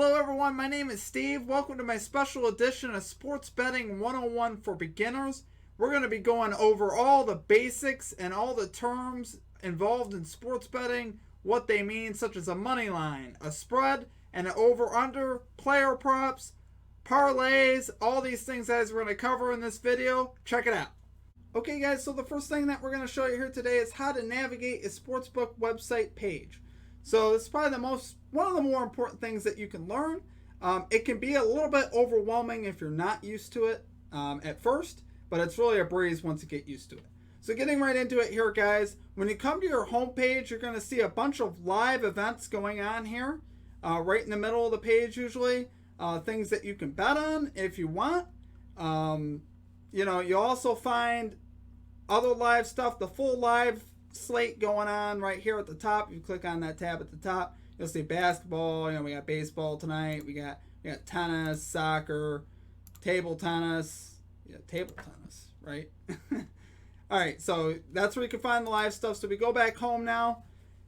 Hello everyone, my name is Steve. Welcome to my special edition of Sports Betting 101 for Beginners. We're going to be going over all the basics and all the terms involved in sports betting, what they mean, such as a money line, a spread, and an over-under, player props, parlays, all these things guys we're going to cover in this video. Check it out. Okay guys, so the first thing that we're going to show you here today is how to navigate a sportsbook website page. So it's probably one of the more important things that you can learn. It can be a little bit overwhelming if you're not used to it at first, but it's really a breeze once you get used to it. So getting right into it here, guys, when you come to your home page, you're going to see a bunch of live events going on here, right in the middle of the page usually, things that you can bet on if you want. You also find other live stuff, the full live slate going on right here at the top. You click on that tab at the top, you'll see basketball. We got baseball tonight. We got tennis, soccer, table tennis. Yeah, table tennis, right? All right, so that's where you can find the live stuff. So we go back home now.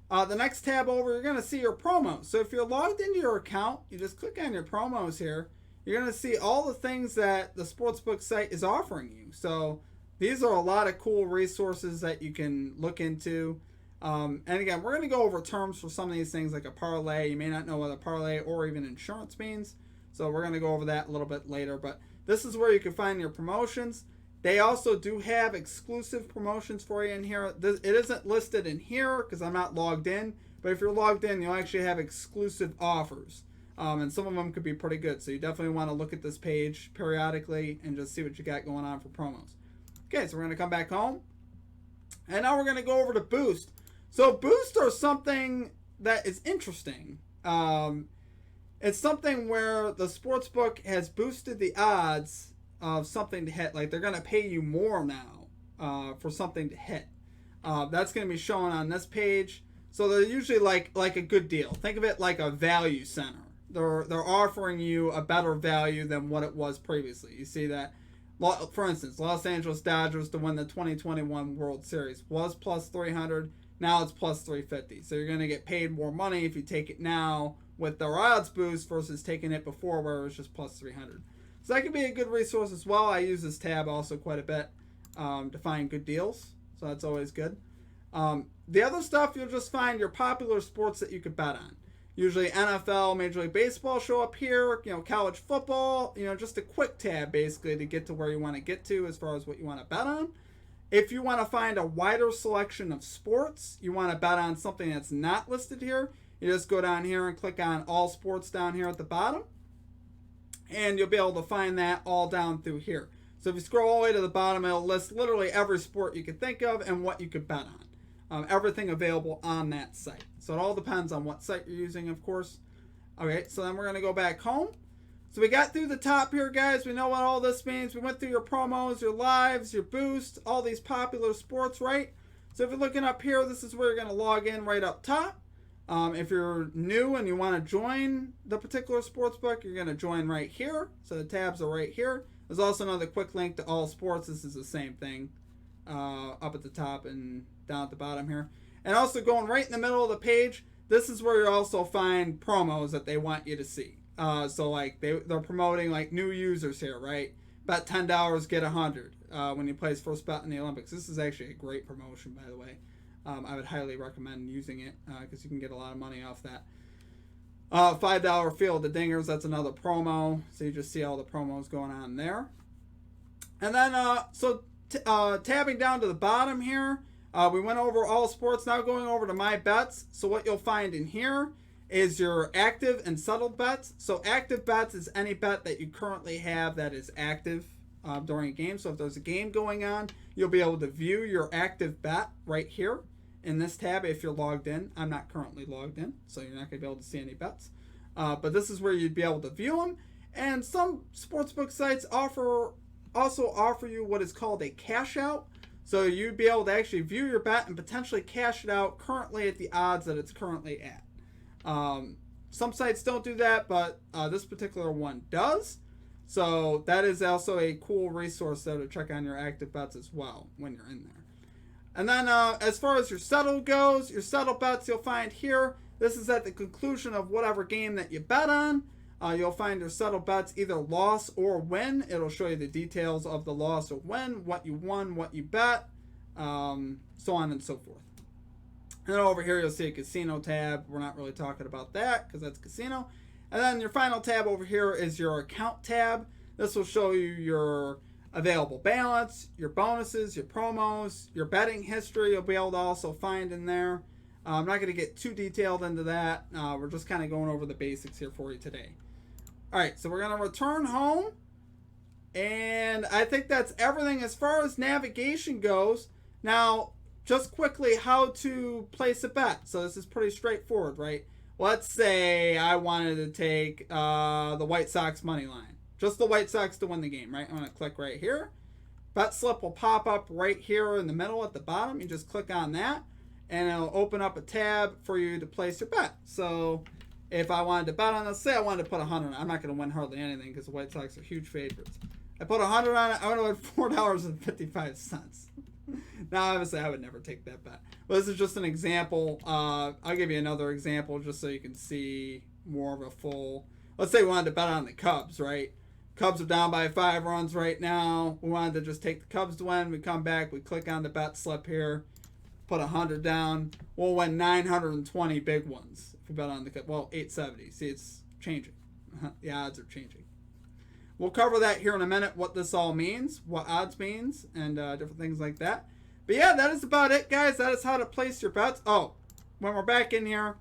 The next tab over, you're going to see your promos. So if you're logged into your account, you just click on your promos here. You're going to see all the things that the Sportsbook site is offering you. So these are a lot of cool resources that you can look into. And again, we're going to go over terms for some of these things like a parlay. You may not know what a parlay or even insurance means. So we're going to go over that a little bit later. But this is where you can find your promotions. They also do have exclusive promotions for you in here. It isn't listed in here because I'm not logged in. But if you're logged in, you'll actually have exclusive offers. And some of them could be pretty good. So you definitely want to look at this page periodically and just see what you got going on for promos. Okay, so we're going to come back home. And now we're going to go over to Boost. So Boost are something that is interesting. It's something where the Sportsbook has boosted the odds of something to hit. Like they're going to pay you more now for something to hit. That's going to be shown on this page. So they're usually like a good deal. Think of it like a value center. They're offering you a better value than what it was previously. You see that? For instance, Los Angeles Dodgers to win the 2021 World Series was plus 300. Now it's plus 350. So you're going to get paid more money if you take it now with their odds boost versus taking it before where it was just plus 300. So that could be a good resource as well. I use this tab also quite a bit to find good deals. So that's always good. The other stuff, you'll just find your popular sports that you could bet on. Usually NFL, Major League Baseball show up here, college football, just a quick tab basically to get to where you want to get to as far as what you want to bet on. If you want to find a wider selection of sports, you want to bet on something that's not listed here, you just go down here and click on all sports down here at the bottom. And you'll be able to find that all down through here. So if you scroll all the way to the bottom, it'll list literally every sport you could think of and what you could bet on. Everything available on that site. So it all depends on what site you're using, of course. Okay, so then we're going to go back home. So we got through the top here, guys. We know what all this means. We went through your promos, your lives, your boost, all these popular sports, right? So if you're looking up here, this is where you're going to log in right up top. If you're new and you want to join the particular sportsbook, you're going to join right here. So the tabs are right here. There's also another quick link to all sports. This is the same thing up at the top and down at the bottom here. And also going right in the middle of the page, this is where you also find promos that they want you to see. So like they're promoting like new users here, right? Bet $10, get 100 when you place first bet in the Olympics. This is actually a great promotion, by the way. I would highly recommend using it because you can get a lot of money off that. $5 field to dingers, that's another promo. So you just see all the promos going on there. And then, tabbing down to the bottom here, we went over all sports. Now going over to my bets. So what you'll find in here is your active and settled bets. So active bets is any bet that you currently have that is active during a game. So if there's a game going on, you'll be able to view your active bet right here in this tab if you're logged in. I'm not currently logged in, so you're not going to be able to see any bets. But this is where you'd be able to view them. And some sportsbook sites also offer you what is called a cash out. So you'd be able to actually view your bet and potentially cash it out currently at the odds that it's currently at. Some sites don't do that, but this particular one does. So that is also a cool resource though to check on your active bets as well when you're in there. And then as far as your settle goes, your settle bets you'll find here. This is at the conclusion of whatever game that you bet on. You'll find your settled bets, either loss or win. It'll show you the details of the loss or win, what you won, what you bet, so on and so forth. And then over here, you'll see a casino tab. We're not really talking about that because that's casino. And then your final tab over here is your account tab. This will show you your available balance, your bonuses, your promos, your betting history you'll be able to also find in there. I'm not going to get too detailed into that. We're just kind of going over the basics here for you today. All right, so we're going to return home. And I think that's everything as far as navigation goes. Now, just quickly, how to place a bet. So this is pretty straightforward, right? Let's say I wanted to take the White Sox money line. Just the White Sox to win the game, right? I'm going to click right here. Bet slip will pop up right here in the middle at the bottom. You just click on that, and it'll open up a tab for you to place your bet. So if I wanted to bet on this, say I wanted to put 100 on it. I'm not going to win hardly anything because the White Sox are huge favorites. I put 100 on it, I would have won $4.55. Now, obviously, I would never take that bet. But this is just an example. I'll give you another example just so you can see more of a full. Let's say we wanted to bet on the Cubs, right? Cubs are down by 5 runs right now. We wanted to just take the Cubs to win. We come back. We click on the bet slip here. Put 100 down. We'll win 920 big ones if we bet on the Cubs. Well, 870. See, it's changing. The odds are changing. We'll cover that here in a minute, what this all means, what odds means, and different things like that. But yeah, that is about it, guys. That is how to place your bets. Oh, when we're back in here,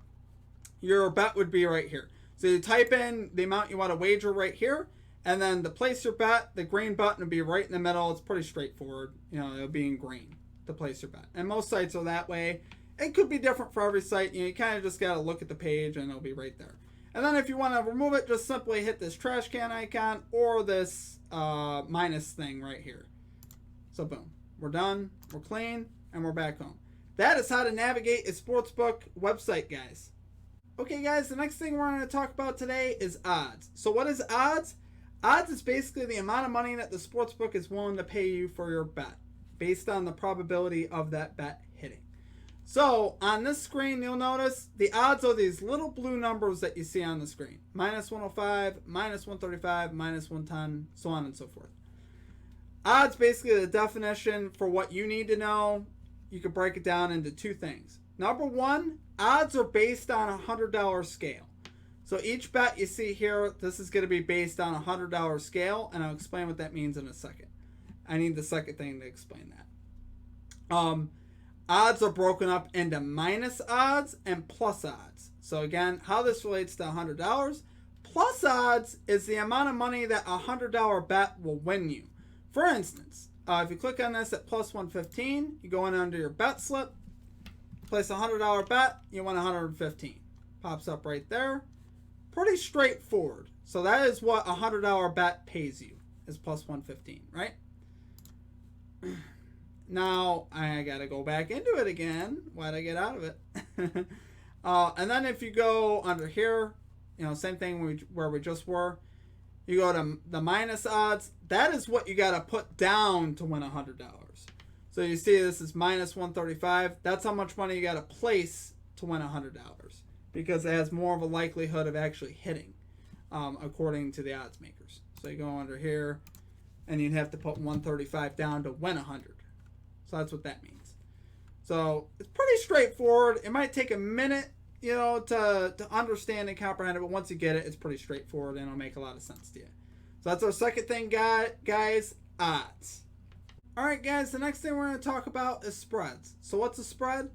your bet would be right here. So you type in the amount you want to wager right here, and then to place your bet, the green button will be right in the middle. It's pretty straightforward. You know, it'll be in green to place your bet. And most sites are that way. It could be different for every site. You kind of just got to look at the page, and it'll be right there. And then if you want to remove it, just simply hit this trash can icon or this minus thing right here. So boom, we're done, we're clean, and we're back home. That is how to navigate a sportsbook website, guys. Okay, guys, the next thing we're going to talk about today is odds. So what is odds? Odds is basically the amount of money that the sportsbook is willing to pay you for your bet, based on the probability of that bet hitting. So on this screen, you'll notice the odds are these little blue numbers that you see on the screen. Minus 105, minus 135, minus 110, so on and so forth. Odds, basically the definition for what you need to know. You can break it down into two things. Number one, odds are based on a $100 scale. So each bet you see here, this is going to be based on a $100 scale, and I'll explain what that means in a second. I need the second thing to explain that. Odds are broken up into minus odds and plus odds. So again, how this relates to $100. Plus odds is the amount of money that a $100 bet will win you. For instance, if you click on this at plus 115, you go in under your bet slip, place a $100 bet, you win 115. Pops up right there. Pretty straightforward. So that is what a $100 bet pays you, is plus 115, right? Now, I got to go back into it again. Why'd I get out of it? And then if you go under here, you know, same thing where we just were. You go to the minus odds. That is what you got to put down to win $100. So you see this is minus 135. That's how much money you got to place to win $100. Because it has more of a likelihood of actually hitting, according to the odds makers. So you go under here, and you'd have to put 135 down to win 100. So that's what that means. So it's pretty straightforward. It might take a minute, you know, to understand and comprehend it, but once you get it, it's pretty straightforward and it'll make a lot of sense to you. So that's our second thing, guys, odds. All right, guys, the next thing we're going to talk about is spreads. So what's a spread?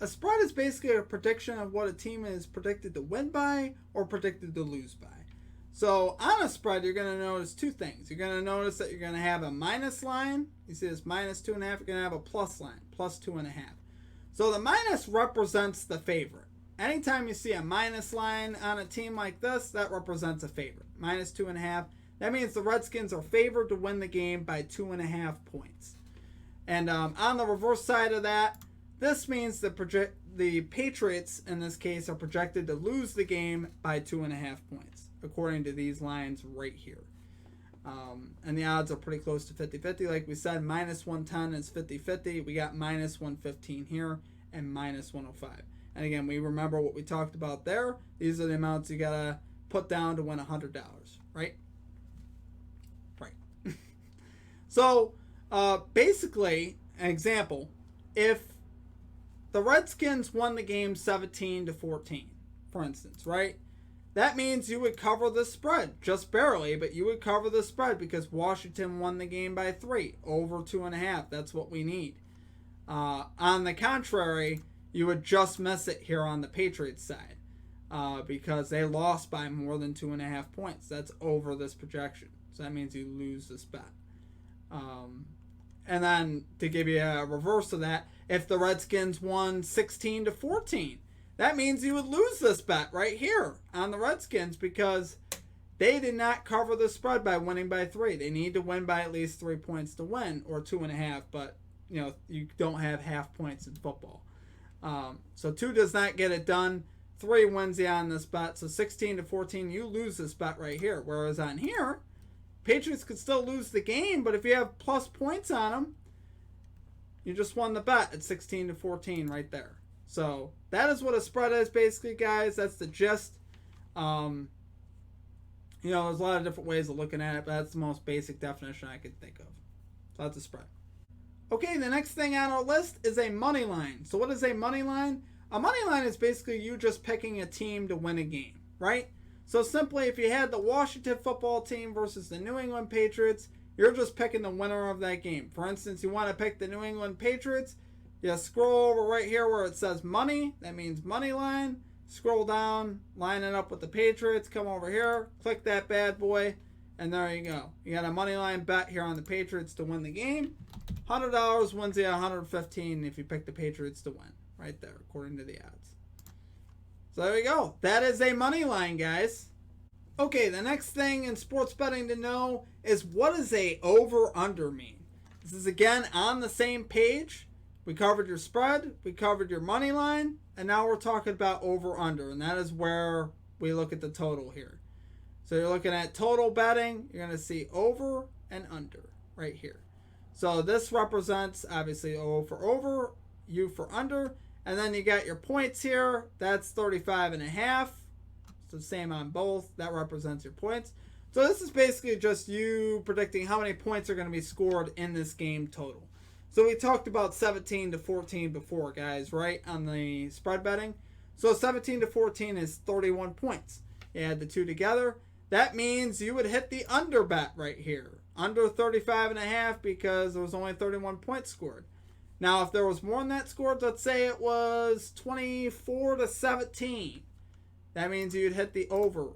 A spread is basically a prediction of what a team is predicted to win by or predicted to lose by. So on a spread, you're going to notice two things. You're going to notice that you're going to have a minus line. You see this minus 2.5. You're going to have a plus line, plus 2.5. So the minus represents the favorite. Anytime you see a minus line on a team like this, that represents a favorite. Minus 2.5. That means the Redskins are favored to win the game by 2.5 points. And on the reverse side of that, this means the Patriots, in this case, are projected to lose the game by 2.5 points, according to these lines right here. And the odds are pretty close to 50-50. Like we said, minus 110 is 50-50. We got minus 115 here and minus 105. And again, we remember what we talked about there. These are the amounts you got to put down to win $100, right? Right. So, basically, an example, if the Redskins won the game 17-14, for instance, right? That means you would cover the spread, just barely, but you would cover the spread because Washington won the game by 3, over 2.5. That's what we need. On the contrary, you would just miss it here on the Patriots side because they lost by more than 2.5 points. That's over this projection. So that means you lose this bet. And then to give you a reverse of that, if the Redskins won 16-14, that means you would lose this bet right here on the Redskins because they did not cover the spread by winning by 3. They need to win by at least 3 points to win, or 2.5, but you don't have half points in football. So 2 does not get it done. 3 wins you on this bet. So 16-14, you lose this bet right here. Whereas on here, Patriots could still lose the game, but if you have plus points on them, you just won the bet at 16-14 right there. So that is what a spread is basically, guys. That's the gist. There's a lot of different ways of looking at it, but that's the most basic definition I could think of. So that's a spread. Okay, the next thing on our list is a money line. So what is a money line? A money line is basically you just picking a team to win a game, right? So simply, if you had the Washington football team versus the New England Patriots, you're just picking the winner of that game. For instance, you want to pick the New England Patriots, you scroll over right here where it says money. That means money line. Scroll down, line it up with the Patriots. Come over here, click that bad boy, and there you go. You got a money line bet here on the Patriots to win the game. $100 wins you $115 if you pick the Patriots to win. Right there, according to the odds. So there you go. That is a money line, guys. Okay, the next thing in sports betting to know is what does a over-under mean? This is again on the same page. We covered your spread, we covered your money line, and now we're talking about over-under, and that is where we look at the total here. So you're looking at total betting, you're going to see over and under right here. So this represents, obviously, O for over, U for under, and then you got your points here. That's 35.5. So same on both. That represents your points. So this is basically just you predicting how many points are going to be scored in this game total. So we talked about 17-14 before, guys, right, on the spread betting. So 17-14 is 31 points. You add the two together. That means you would hit the under bet right here. Under 35.5 because there was only 31 points scored. Now, if there was more than that scored, let's say it was 24-17. That means you'd hit the over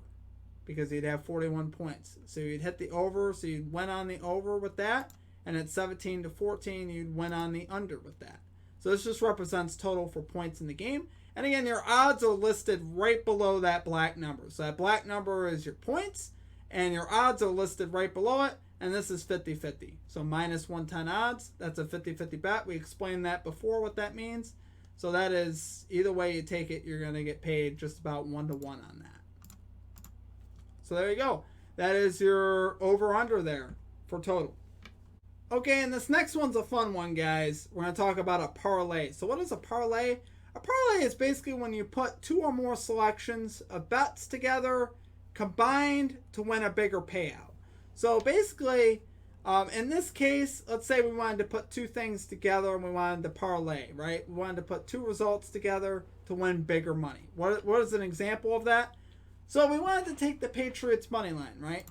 because you'd have 41 points. So you'd hit the over, so you'd win on the over with that. And at 17-14, you'd win on the under with that. So this just represents total for points in the game. And again, your odds are listed right below that black number. So that black number is your points, and your odds are listed right below it. And this is 50-50. So minus 110 odds, that's a 50-50 bet. We explained that before, what that means. So that is, either way you take it, you're going to get paid just about 1-to-1 on that. So there you go. That is your over-under there for total. Okay, and this next one's a fun one, guys. We're going to talk about a parlay. So what is a parlay? A parlay is basically when you put 2 or more selections of bets together, combined to win a bigger payout. So basically, in this case, let's say we wanted to put 2 things together and we wanted to parlay, right? We wanted to put 2 results together to win bigger money. What is an example of that? So we wanted to take the Patriots money line, right?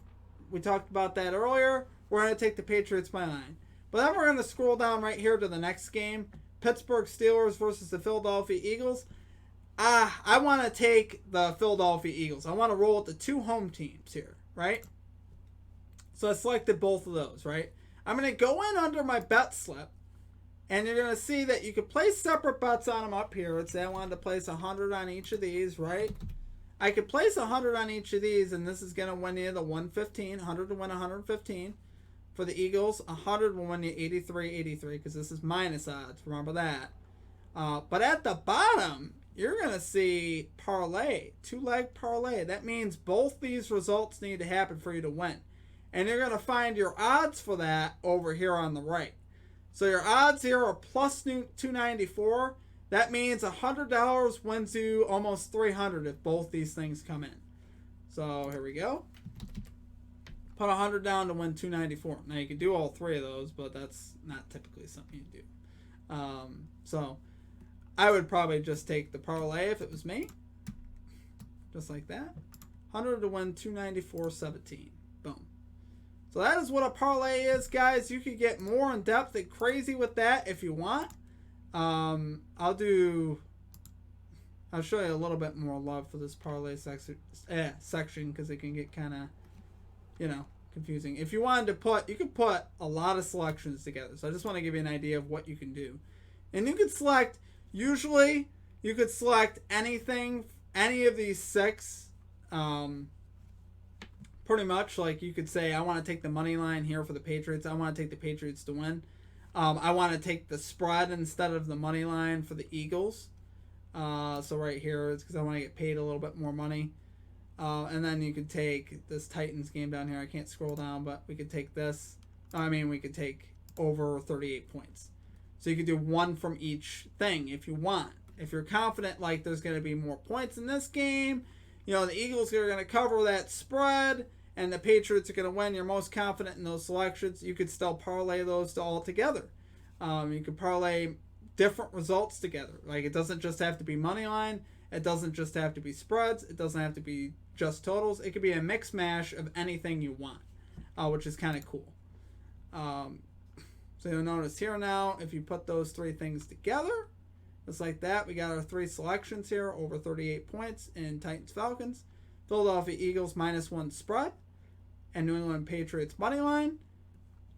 We talked about that earlier. We're going to take the Patriots money line. But then we're going to scroll down right here to the next game. Pittsburgh Steelers versus the Philadelphia Eagles. I want to take the Philadelphia Eagles. I want to roll with the 2 home teams here, right? So I selected both of those, right? I'm going to go in under my bet slip, and you're going to see that you can place separate bets on them up here. Let's say I wanted to place 100 on each of these, right? I could place 100 on each of these, and this is going to win you the 115, 100 to win 115. For the Eagles, 100 will win you 83 because this is minus odds. Remember that. But at the bottom, you're going to see parlay, 2-leg parlay. That means both these results need to happen for you to win. And you're going to find your odds for that over here on the right. So your odds here are plus 294. That means $100 wins you almost $300 if both these things come in. So here we go. Put 100 down to win 294. Now you can do all three of those, but that's not typically something you do. So I would probably just take the parlay if it was me. Just like that. 100 to win 294.17. Boom. So that is what a parlay is, guys. You could get more in depth and crazy with that if you want. I'll show you a little bit more love for this parlay section because it can get kind of, confusing. If you wanted to you could put a lot of selections together. So I just want to give you an idea of what you can do. And you could select, usually you could select anything, any of these six, pretty much. Like you could say, I want to take the money line here for the Patriots. I want to take the Patriots to win. I want to take the spread instead of the money line for the Eagles. So right here, it's because I want to get paid a little bit more money. And then you could take this Titans game down here. I can't scroll down, but we could take this. We could take over 38 points. So you could do one from each thing if you want. If you're confident, like, there's going to be more points in this game, the Eagles are going to cover that spread, and the Patriots are going to win. You're most confident in those selections. You could still parlay those all together. You could parlay different results together. Like, it doesn't just have to be money line. It doesn't just have to be spreads. It doesn't have to be just totals. It could be a mix mash of anything you want, which is kind of cool. So you'll notice here now, if you put those three things together, just like that, we got our three selections here, over 38 points in Titans Falcons, Philadelphia Eagles -1 spread, and New England Patriots money line.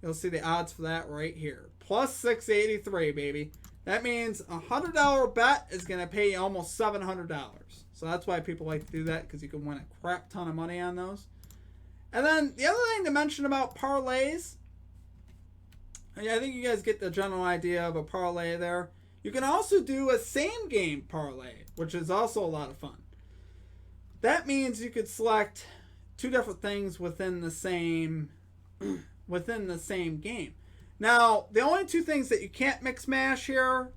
You'll see the odds for that right here. Plus 683, baby. That means a $100 bet is going to pay you almost $700. So that's why people like to do that, because you can win a crap ton of money on those. And then the other thing to mention about parlays, I think you guys get the general idea of a parlay there. You can also do a same game parlay, which is also a lot of fun. That means you could select two different things within the same game. Now, the only two things that you can't mix mash here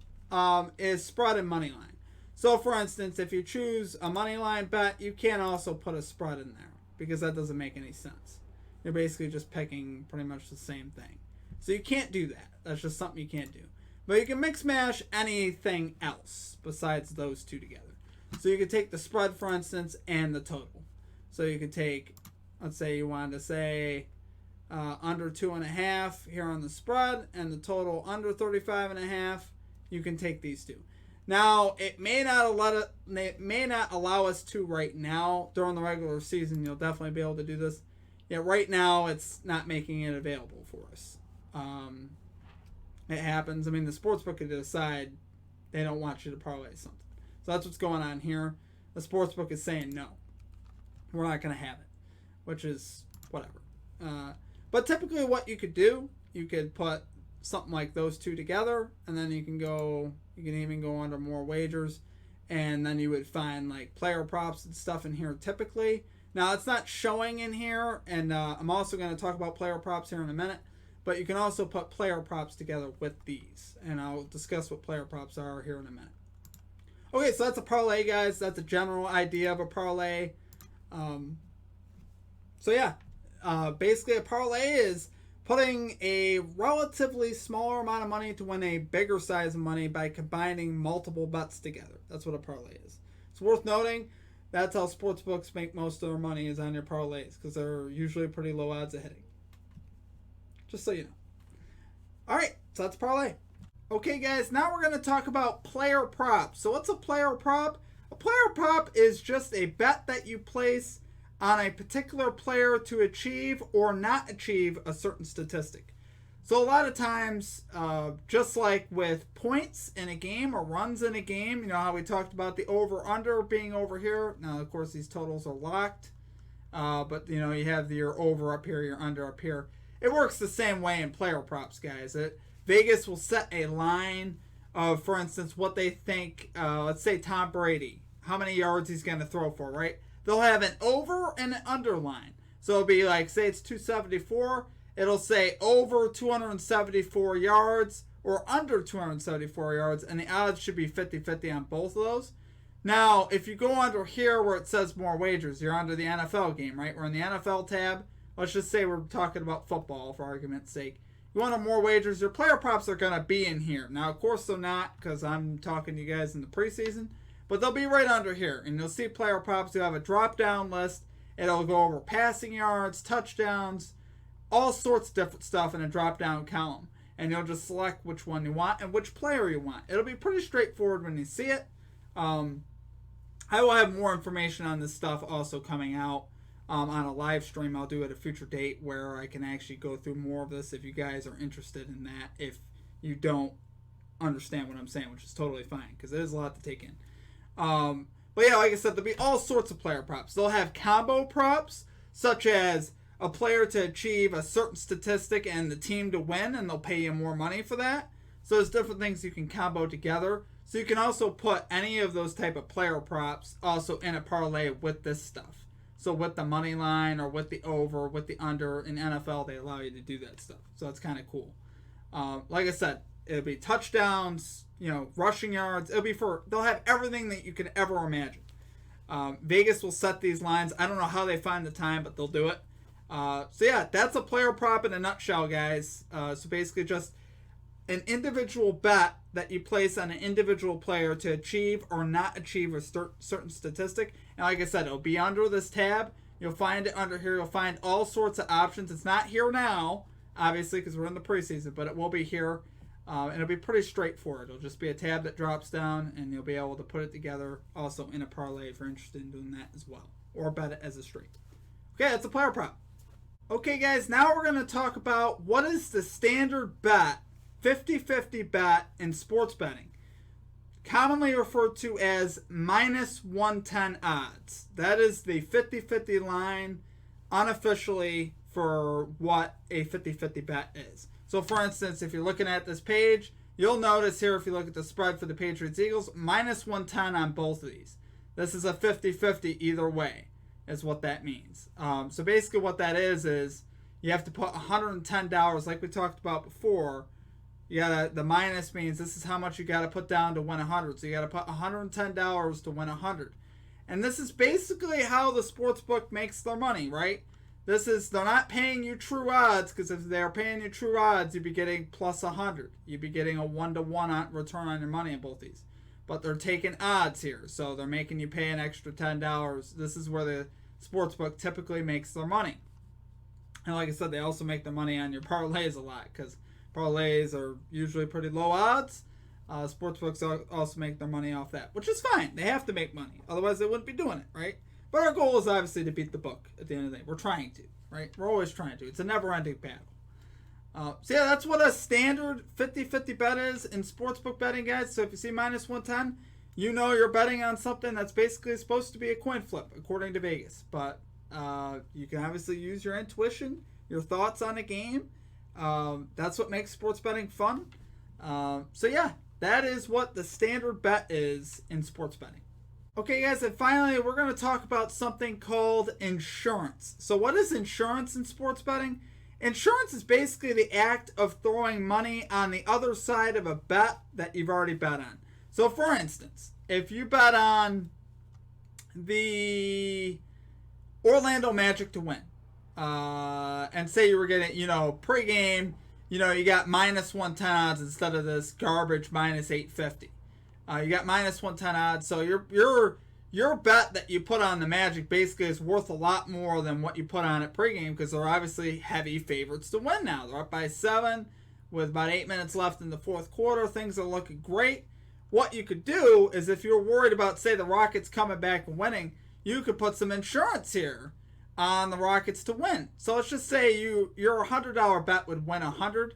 is spread and money line. So, for instance, if you choose a money line bet, you can't also put a spread in there because that doesn't make any sense. You're basically just picking pretty much the same thing. So you can't do that. That's just something you can't do. But you can mix mash anything else besides those two together. So you could take the spread, for instance, and the total. So you could take, let's say you wanted to say under 2.5 here on the spread, and the total under 35.5. You can take these two. Now, it may not allow us to right now. During the regular season, you'll definitely be able to do this. Yeah, right now it's not making it available for us. It happens. The Sportsbook could decide they don't want you to parlay something. So that's what's going on here. The Sportsbook is saying no. We're not going to have it, which is whatever. But typically what you could do, you could put something like those two together, and then you can even go under more wagers, and then you would find like player props and stuff in here typically. Now, it's not showing in here, and I'm also going to talk about player props here in a minute. But you can also put player props together with these. And I'll discuss what player props are here in a minute. Okay, so that's a parlay, guys. That's a general idea of a parlay. Basically a parlay is putting a relatively smaller amount of money to win a bigger size of money by combining multiple bets together. That's what a parlay is. It's worth noting, that's how sportsbooks make most of their money, is on your parlays, because they're usually pretty low odds of hitting. Just so you know. Alright, so that's parlay. Okay, guys, now we're going to talk about player props. So what's a player prop? A player prop is just a bet that you place on a particular player to achieve or not achieve a certain statistic. So a lot of times, just like with points in a game or runs in a game, you know how we talked about the over-under being over here. Now, of course, these totals are locked. But, you have your over up here, your under up here. It works the same way in player props, guys. Vegas will set a line of, for instance, what they think, let's say Tom Brady, how many yards he's going to throw for, right? They'll have an over and an under line. So it'll be like, say it's 274, it'll say over 274 yards or under 274 yards, and the odds should be 50-50 on both of those. Now, if you go under here where it says more wagers, you're under the NFL game, right? We're in the NFL tab. Let's just say we're talking about football for argument's sake. You want more wagers, your player props are going to be in here. Now, of course, they're not because I'm talking to you guys in the preseason, but they'll be right under here. And you'll see player props. You have a drop-down list. It'll go over passing yards, touchdowns, all sorts of different stuff in a drop-down column. And you'll just select which one you want and which player you want. It'll be pretty straightforward when you see it. I will have more information on this stuff also coming out on a live stream. I'll do at a future date where I can actually go through more of this if you guys are interested in that. If you don't understand what I'm saying, which is totally fine because it is a lot to take in. But yeah, like I said, there'll be all sorts of player props. They'll have combo props, such as a player to achieve a certain statistic and the team to win, and they'll pay you more money for that. So there's different things you can combo together. So you can also put any of those type of player props also in a parlay with this stuff. So with the money line or with the over, with the under, in NFL, they allow you to do that stuff. So it's kind of cool. Like I said, it'll be touchdowns, rushing yards. They'll have everything that you could ever imagine. Vegas will set these lines. I don't know how they find the time, but they'll do it. So yeah, that's a player prop in a nutshell, guys. So basically just an individual bet that you place on an individual player to achieve or not achieve a certain statistic. And like I said, it'll be under this tab. You'll find it under here. You'll find all sorts of options. It's not here now, obviously, because we're in the preseason, but it will be here. And it'll be pretty straightforward. It'll just be a tab that drops down, and you'll be able to put it together also in a parlay if you're interested in doing that as well. Or bet it as a straight. Okay, that's a player prop. Okay, guys, now we're going to talk about what is the standard bet, 50-50 bet in sports betting, commonly referred to as minus 110 odds. That is the 50-50 line unofficially for what a 50-50 bet is. So, for instance, if you're looking at this page, you'll notice here, if you look at the spread for the Patriots-Eagles, minus 110 on both of these. This is a 50-50 either way, is what that means. So basically what that is you have to put $110, like we talked about before. The minus means this is how much you got to put down to win 100. So you got to put $110 to win 100. And this is basically how the sportsbook makes their money, right? They're not paying you true odds, because if they're paying you true odds, you'd be getting plus 100. You'd be getting a 1-to-1 return on your money in both these. But they're taking odds here, so they're making you pay an extra $10. This is where the sportsbook typically makes their money. And like I said, they also make their money on your parlays a lot, because parlays are usually pretty low odds. Sportsbooks also make their money off that, which is fine. They have to make money. Otherwise, they wouldn't be doing it, right? But our goal is obviously to beat the book at the end of the day. We're trying to, right? We're always trying to. It's a never-ending battle. So yeah, that's what a standard 50-50 bet is in sportsbook betting, guys. So if you see minus 110, you know you're betting on something that's basically supposed to be a coin flip, according to Vegas. But you can obviously use your intuition, your thoughts on a game. That's what makes sports betting fun. So yeah, that is what the standard bet is in sports betting. Okay, guys, and finally, we're going to talk about something called insurance. So what is insurance in sports betting? Insurance is basically the act of throwing money on the other side of a bet that you've already bet on. So, for instance, if you bet on the Orlando Magic to win, and say you were getting, pregame, you got minus 110 odds instead of this garbage minus 850. You got minus 110 odds, so your bet that you put on the Magic basically is worth a lot more than what you put on it pregame, because they're obviously heavy favorites to win now. They're up by 7 with about 8 minutes left in the fourth quarter. Things are looking great. What you could do is, if you're worried about, say, the Rockets coming back and winning, you could put some insurance here on the Rockets to win. So let's just say your $100 bet would win 100.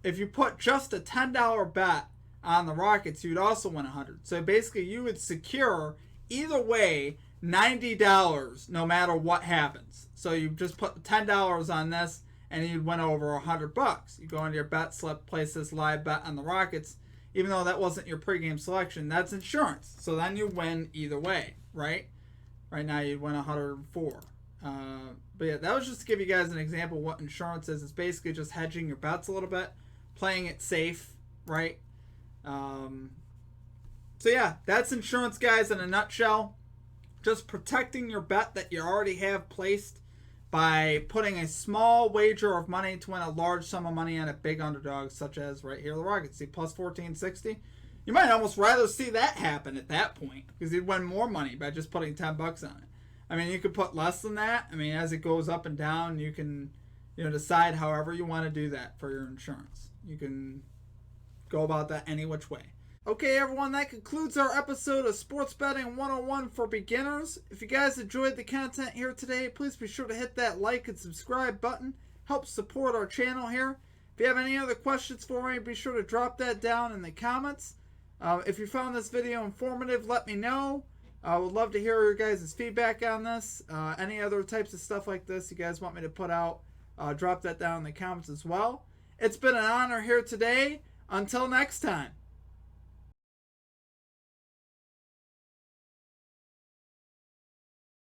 If you put just a $10 bet on the Rockets, you'd also win 100. So basically, you would secure either way $90 no matter what happens. So you just put $10 on this, and you'd win over $100. You go into your bet slip, place this live bet on the Rockets, even though that wasn't your pregame selection. That's insurance. So then you win either way, right? Right now you'd win 104. But yeah, that was just to give you guys an example of what insurance is. It's basically just hedging your bets a little bit, playing it safe, right? So So yeah, that's insurance, guys, in a nutshell. Just protecting your bet that you already have placed by putting a small wager of money to win a large sum of money on a big underdog, such as right here the Rockets. See, plus 1460. You might almost rather see that happen at that point because you'd win more money by just putting $10 on it. I mean, you could put less than that. I mean, as it goes up and down, you can, decide however you want to do that for your insurance. You can go about that any which way. Okay, everyone, that concludes our episode of Sports Betting 101 for Beginners. If you guys enjoyed the content here today, please be sure to hit that like and subscribe button. Help support our channel here. If you have any other questions for me, be sure to drop that down in the comments. If you found this video informative, let me know. I would love to hear your guys' feedback on this. Any other types of stuff like this you guys want me to put out, drop that down in the comments as well. It's been an honor here today. Until next time.